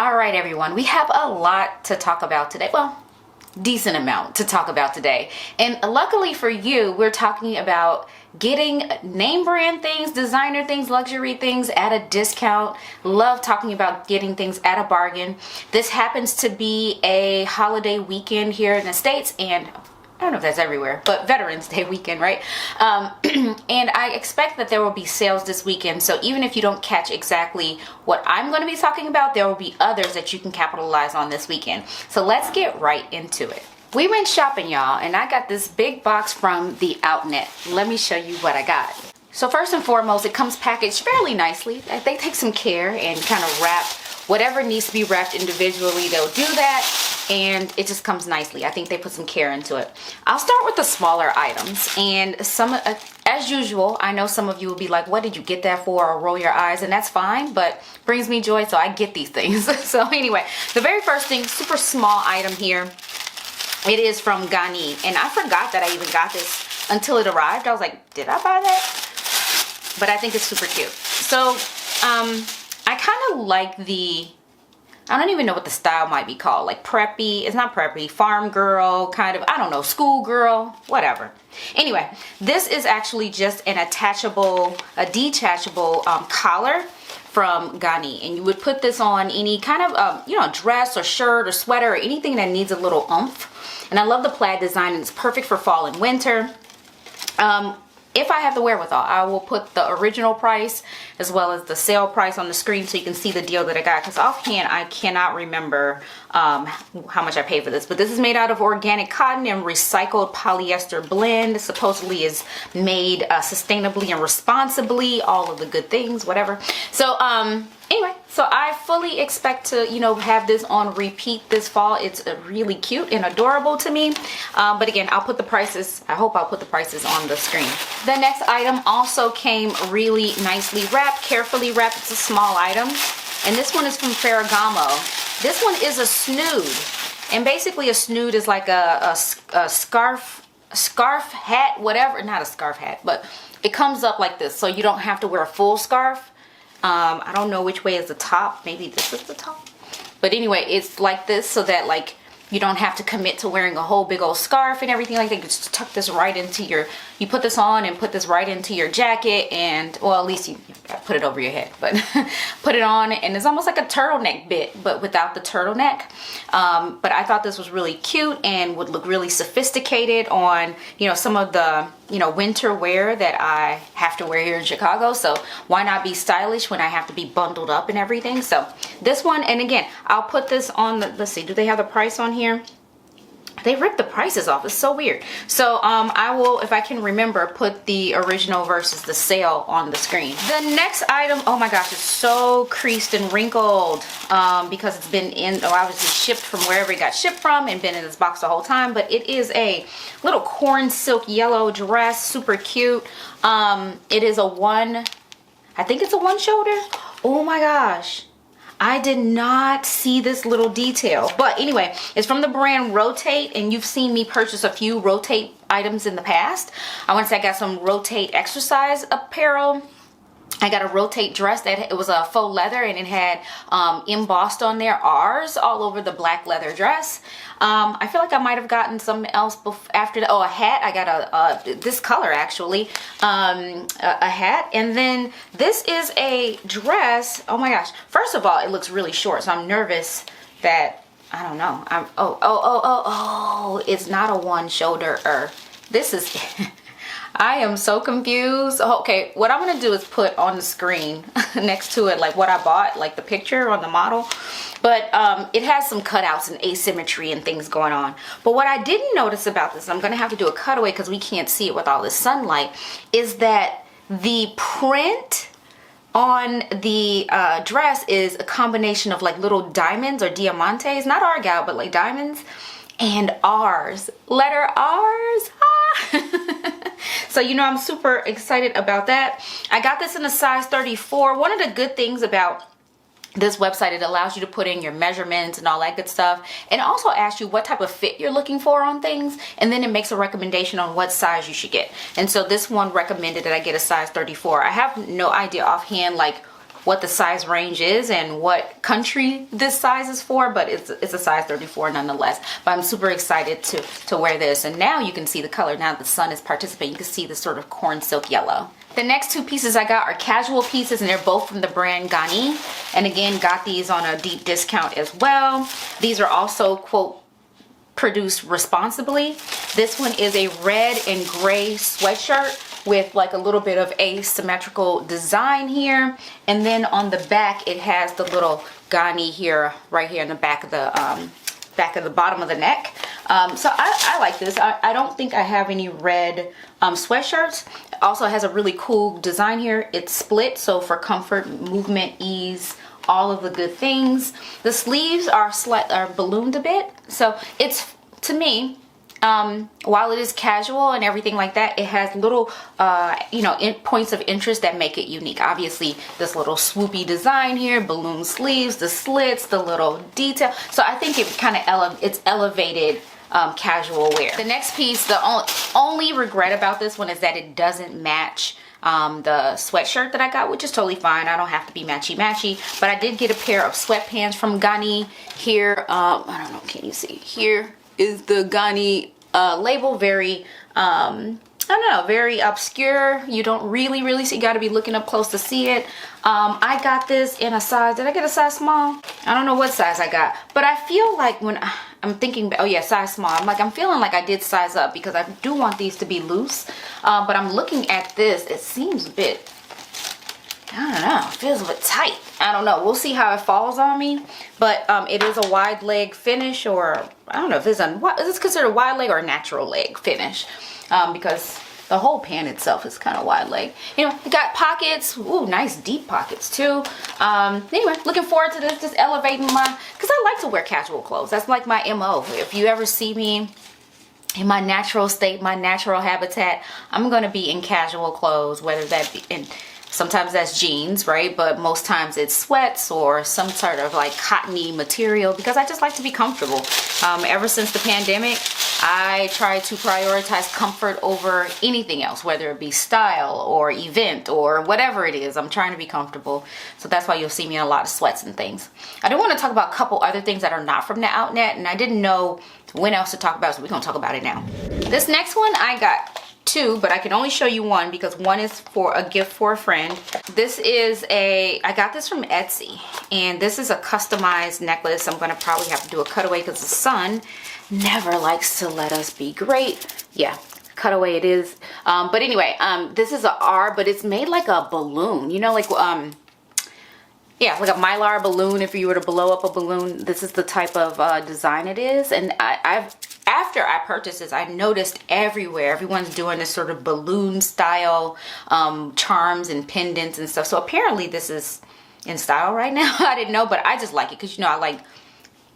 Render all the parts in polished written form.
All right, everyone, we have a lot to talk about today. Well, decent amount to talk about today. And luckily for you, we're talking about getting name brand things, designer things, luxury things at a discount. Love talking about getting things at a bargain. This happens to be a holiday weekend here in the States, and I don't know if that's everywhere, but Veterans Day weekend, right? And I expect that there will be sales this weekend. So even if you don't catch exactly what I'm going to be talking about, there will be others that you can capitalize on this weekend. So let's get right into it. We went shopping, y'all, and I got this big box from the Outnet. Let me show you what I got. So first and foremost, it comes packaged fairly nicely. They take some care and kind of wrap whatever needs to be wrapped individually. They'll do that, and it just comes nicely. I think they put some care into it. I'll start with the smaller items, and some, as usual, I know some of you will be like, what did you get that for, or roll your eyes, and that's fine, but brings me joy, so I get these things. So anyway, the very first thing, super small item here. It is from Ganni, and I forgot that I even got this until it arrived. I was like, did I buy that? But I think it's super cute. So I kind of like I don't even know what the style might be called, like preppy. It's not preppy, farm girl, kind of, I don't know, school girl, whatever. Anyway, this is actually just an detachable collar from Ganni, and you would put this on any kind of dress or shirt or sweater or anything that needs a little oomph. And I love the plaid design, and it's perfect for fall and winter. If I have the wherewithal, I will put the original price as well as the sale price on the screen so you can see the deal that I got, because offhand I cannot remember how much I paid for this. But this is made out of organic cotton and recycled polyester blend. It supposedly is made sustainably and responsibly, all of the good things, whatever. So anyway, so I fully expect to, have this on repeat this fall. It's really cute and adorable to me. But again, I hope I'll put the prices on the screen. The next item also came really nicely wrapped, carefully wrapped. It's a small item. And this one is from Ferragamo. This one is a snood. And basically a snood is like a scarf hat, whatever. Not a scarf hat, but it comes up like this. So you don't have to wear a full scarf. I don't know which way is the top. Maybe this is the top. But anyway, it's like this so that like you don't have to commit to wearing a whole big old scarf and everything like that. You just tuck this right into you put this on and put this right into your jacket, and, well, at least you put it over your head, but put it on, and it's almost like a turtleneck bit, but without the turtleneck. But I thought this was really cute and would look really sophisticated on, some of the, winter wear that I have to wear here in Chicago. So why not be stylish when I have to be bundled up and everything? So this one, and again, I'll put this on let's see, do they have the price on here? They ripped the prices off. It's so weird. So I will, if I can remember, put the original versus the sale on the screen. The next item, oh my gosh, it's so creased and wrinkled because it's been obviously shipped from wherever it got shipped from and been in this box the whole time. But it is a little corn silk yellow dress, super cute. It is I think it's a one shoulder. Oh my gosh. I did not see this little detail. But anyway, it's from the brand Rotate, and you've seen me purchase a few Rotate items in the past. I want to say I got some Rotate exercise apparel. I got a Rotate dress that it was a faux leather, and it had embossed on there R's all over the black leather dress. I feel like I might have gotten something else after that. Oh, a hat. I got this color actually, a hat. And then this is a dress. Oh my gosh. First of all, it looks really short, so I'm nervous that, I don't know. It's not a one shoulder. This is I am so confused. Okay, what I'm gonna do is put on the screen next to it like what I bought, like the picture on the model. But it has some cutouts and asymmetry and things going on. But what I didn't notice about this, I'm gonna have to do a cutaway because we can't see it with all this sunlight, is that the print on the dress is a combination of like little diamonds or diamantes, not argyle, but like diamonds, and R's, letter R's. So I'm super excited about that. I got this in a size 34. One of the good things about this website, it allows you to put in your measurements and all that good stuff, and also asks you what type of fit you're looking for on things, and then it makes a recommendation on what size you should get. And so this one recommended that I get a size 34. I have no idea offhand like what the size range is and what country this size is for, but it's a size 34 nonetheless. But I'm super excited to wear this. And now you can see the color. Now the sun is participating. You can see the sort of corn silk yellow. The next two pieces I got are casual pieces, and they're both from the brand Ganni. And again, got these on a deep discount as well. These are also, quote, produced responsibly. This one is a red and gray sweatshirt with like a little bit of asymmetrical design here. And then on the back, it has the little Ganni here, right here in the back of the bottom of the neck. So I like this. I don't think I have any red sweatshirts. It also has a really cool design here. It's split, so for comfort, movement, ease, all of the good things. The sleeves are ballooned a bit, so it's, to me, while it is casual and everything like that, it has little points of interest that make it unique. Obviously, this little swoopy design here, balloon sleeves, the slits, the little detail. So I think it kind of it's elevated casual wear. The next piece, the only regret about this one is that it doesn't match the sweatshirt that I got, which is totally fine. I don't have to be matchy-matchy, but I did get a pair of sweatpants from Ganni here. I don't know, can you see? Here is the Ganni label, very I don't know, very obscure. You don't really see. You got to be looking up close to see it. I got this in a size, did I get a size small? I don't know what size I got, but I feel like when I'm thinking, oh yeah, size small, I'm feeling like I did size up because I do want these to be loose. But I'm looking at this, it seems a bit, I don't know, it feels a bit tight. I don't know, we'll see how it falls on me. But it is a wide leg finish, or I don't know if it's is this considered a wide leg or a natural leg finish? Because the whole pant itself is kind of wide leg. You know, it got pockets. Ooh, nice deep pockets too. Anyway, looking forward to this, just elevating because I like to wear casual clothes. That's like my MO. If you ever see me in my natural state, my natural habitat, I'm going to be in casual clothes, whether that be in, sometimes that's jeans, right? But most times it's sweats or some sort of like cottony material because I just like to be comfortable. Ever since the pandemic, I try to prioritize comfort over anything else, whether it be style or event or whatever it is. I'm trying to be comfortable. So that's why you'll see me in a lot of sweats and things. I do want to talk about a couple other things that are not from the Outnet, and I didn't know when else to talk about, so we're going to talk about it now. This next one I got two, but I can only show you one because one is for a gift for a friend. This is I got this from Etsy, and this is a customized necklace. I'm going to probably have to do a cutaway because the sun never likes to let us be great. Yeah, cutaway it is. But anyway, this is a R, but it's made like a balloon, you know, like yeah, like a mylar balloon. If you were to blow up a balloon, this is the type of design it is. And after I purchased this, I noticed everywhere everyone's doing this sort of balloon style charms and pendants and stuff. So apparently this is in style right now. I didn't know, but I just like it because, you know, I like,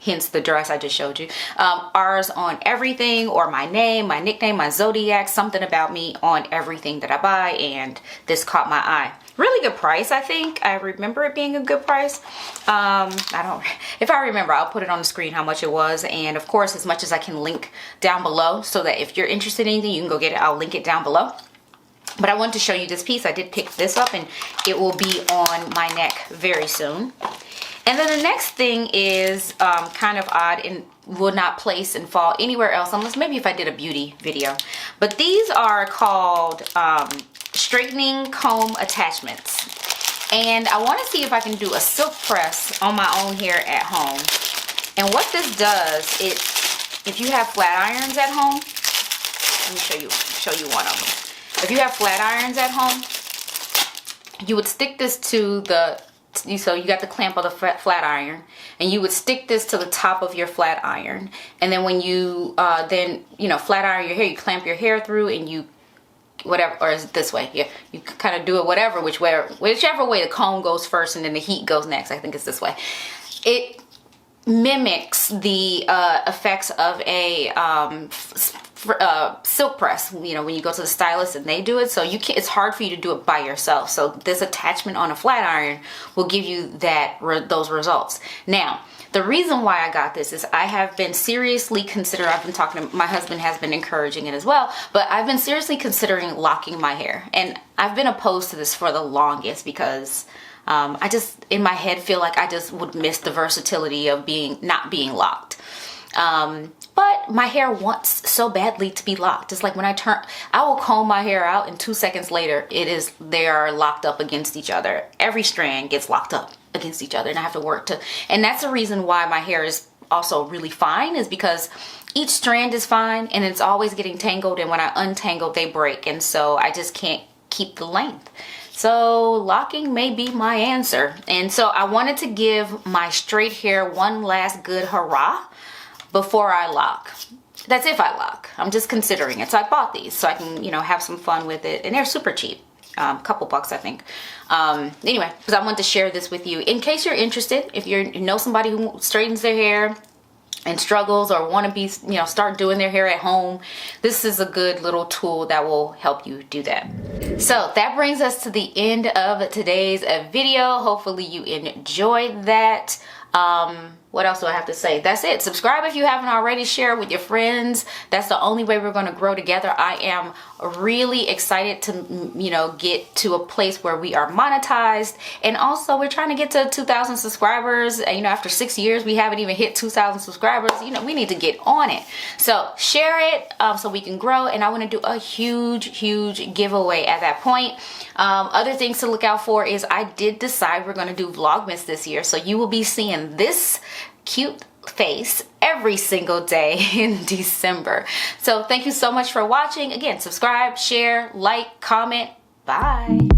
hence the dress I just showed you. R's on everything, or my name, my nickname, my zodiac, something about me on everything that I buy, and this caught my eye. Really good price, I think. I remember it being a good price. If I remember, I'll put it on the screen how much it was, and of course, as much as I can link down below, so that if you're interested in anything, you can go get it. I'll link it down below. But I wanted to show you this piece. I did pick this up, and it will be on my neck very soon. And then the next thing is kind of odd and will not place and fall anywhere else, unless maybe if I did a beauty video. But these are called straightening comb attachments. And I want to see if I can do a silk press on my own hair at home. And what this does, if you have flat irons at home, let me show you one of them. If you have flat irons at home, you would stick this to the, so you got the clamp of the flat iron, and you would stick this to the top of your flat iron, and then when you flat iron your hair, you clamp your hair through, and you whatever, or is it this way? Yeah, you kind of do it whichever way the comb goes first, and then the heat goes next. I think it's this way. It mimics the effects of a silk press, you know, when you go to the stylist and they do it. So it's hard for you to do it by yourself. So this attachment on a flat iron will give you those results. Now, the reason why I got this is I have been seriously considering, my husband has been encouraging it as well, but I've been seriously considering locking my hair. And I've been opposed to this for the longest because I just, in my head, feel like I just would miss the versatility of not being locked. But my hair wants so badly to be locked. It's like when I will comb my hair out and 2 seconds later, they are locked up against each other. Every strand gets locked up against each other and I have to work and that's the reason why my hair is also really fine, is because each strand is fine and it's always getting tangled, and when I untangle, they break, and so I just can't keep the length. So locking may be my answer. And so I wanted to give my straight hair one last good hurrah before I lock. That's if I lock. I'm just considering it. So I bought these so I can, have some fun with it. And they're super cheap. A couple bucks, I think. Anyway, because I wanted to share this with you in case you're interested. If you know somebody who straightens their hair and struggles, or want to be, start doing their hair at home, this is a good little tool that will help you do that. So that brings us to the end of today's video. Hopefully you enjoyed that. What else do I have to say? That's it. Subscribe if you haven't already. Share with your friends. That's the only way we're going to grow together. I am really excited to, get to a place where we are monetized. And also we're trying to get to 2,000 subscribers. After 6 years, we haven't even hit 2,000 subscribers. We need to get on it. So share it so we can grow. And I want to do a huge giveaway at that point. Other things to look out for is I did decide we're going to do Vlogmas this year. So you will be seeing this cute face every single day in December. So thank you so much for watching. Again, subscribe, share, like, comment. Bye.